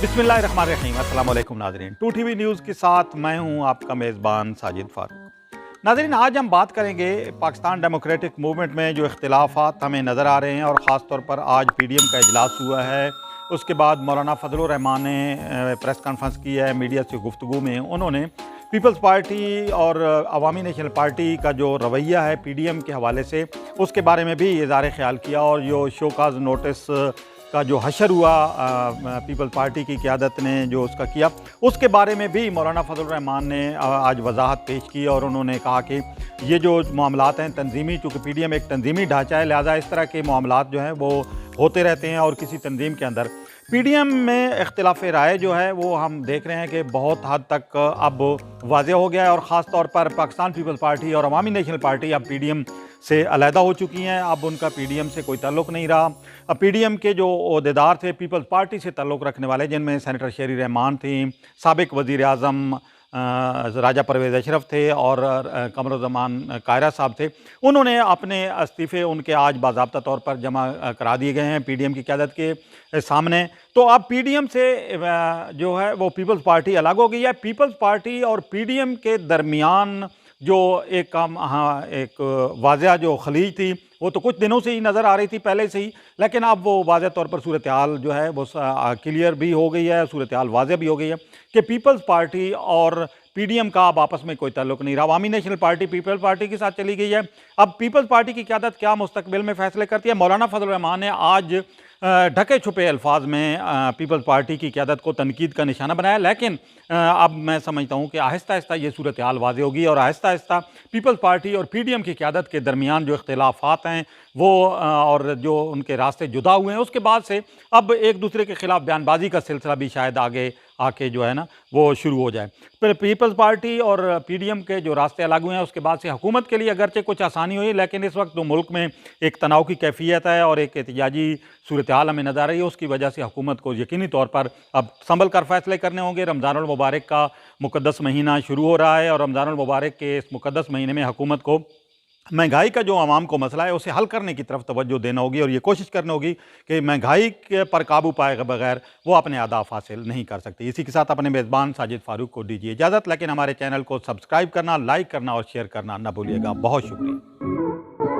बिस्मिल्लाहिर्रहमानिर्रहीम। अस्सलाम वालेकुम नाज़रीन। 2TV न्यूज़ के साथ मैं हूं आपका मेज़बान साजिद फ़ारूक। नाज़रीन, आज हम बात करेंगे पाकिस्तान डेमोक्रेटिक मूवमेंट में जो इख्तिलाफ़ात हमें नज़र आ रहे हैं, और ख़ास तौर पर आज PDM का इजलास हुआ है। उसके बाद मौलाना फजलुर रहमान ने प्रेस कॉन्फ्रेंस की है। मीडिया से गुफ्तगू में उन्होंने पीपल्स पार्टी और अवामी नेशनल पार्टी का जो रवैया है PDM के हवाले से, उसके बारे में भी इज़हार ख़याल किया। और जो शोकाज़ नोटिस का जो हशर हुआ पीपल्स पार्टी की क़यादत ने जो उसका किया, उसके बारे में भी मौलाना फजलुर रहमान ने आज वजाहत पेश की। और उन्होंने कहा कि ये जो मामलात हैं तंजीमी, चूँकि PDM एक तंजीमी ढांचा है, लिहाजा इस तरह के मामलात जो हैं वो होते रहते हैं। और किसी तंजीम के अंदर PDM में इख्तिलाफ़ राय जो है वो हम देख रहे हैं कि बहुत हद तक अब वाज़ेह हो गया है। और ख़ास तौर पर पाकिस्तान पीपल्स पार्टी और अवामी नेशनल पार्टी अब PDM से अलहदा हो चुकी हैं। अब उनका PDM से कोई ताल्लुक़ नहीं रहा। अब PDM के जो ओहदेदार थे पीपल्स पार्टी से ताल्लुक़ रखने वाले, जिनमें सेनेटर शेरी रहमान थी, साबिक़ वज़ीर आज़म राजा परवेज़ अशरफ थे, और कमरुज़्ज़मान कायरा साहब थे, उन्होंने अपने इस्तीफ़े उनके आज बाज़ाब्ता तौर पर जमा करा दिए गए हैं PDM की क़यादत के सामने। तो अब PDM से जो है वो पीपल्स पार्टी अलग हो गई है। पीपल्स पार्टी और PDM के दरमियान जो एक वाज़ह जो खलीज थी वो तो कुछ दिनों से ही नज़र आ रही थी, पहले से ही, लेकिन अब वो वाज़ह तौर पर सूरत हाल जो है वो क्लियर भी हो गई है, सूरत हाल वाज़ह भी हो गई है कि पीपल्स पार्टी और PDM का अब आपस में कोई ताल्लुक़ नहीं रहा। अवामी नेशनल पार्टी पीपल्स पार्टी के साथ चली गई है। अब पीपल्स पार्टी की क़यादत क्या मुस्तक़बिल में फ़ैसले करती है। मौलाना फजलुर रहमान ने आज ढके छुपे अल्फाज में पीपल्स पार्टी की क़यादत को तनकीद का निशाना बनाया, लेकिन अब मैं समझता हूँ कि आहिस्ता आहिस्ता ये सूरत हाल वाज़ेह होगी, और आहिस्ता आहिस्ता पीपल्स पार्टी और PDM की क़यादत के दरमियान जो इख्तिलाफ़ात हैं वो और जो उनके रास्ते जुदा हुए हैं, उसके बाद से अब एक दूसरे के ख़िलाफ़ बयानबाजी का सिलसिला भी शायद आगे आके जो है ना वो शुरू हो जाए। फिर पीपल्स पार्टी और PDM के जो रास्ते अलग हुए हैं, उसके बाद से हुकूमत के लिए अगरचे कुछ आसानी हुई, लेकिन इस वक्त तो मुल्क में एक तनाव की कैफियत है और एक एहतिजाजी सूरत हाल हमें नज़र आ रही है। उसकी वजह से हुकूमत को यकीनी तौर पर अब संभल कर फ़ैसले करने होंगे। रमज़ानुल मुबारक का मुक़द्दस महीना शुरू हो रहा है, और रमज़ानुल मुबारक के इस मुक़द्दस महीने में हुकूमत को महंगाई का जो आवाम को मसला है उसे हल करने की तरफ तवज्जो देना होगी, और ये कोशिश करनी होगी कि महंगाई के पर काबू पाए बगैर वो अपने अहदाफ हासिल नहीं कर सकती। इसी के साथ अपने मेज़बान साजिद फ़ारूक को दीजिए इजाज़त, लेकिन हमारे चैनल को सब्सक्राइब करना, लाइक करना और शेयर करना ना भूलिएगा। बहुत शुक्रिया।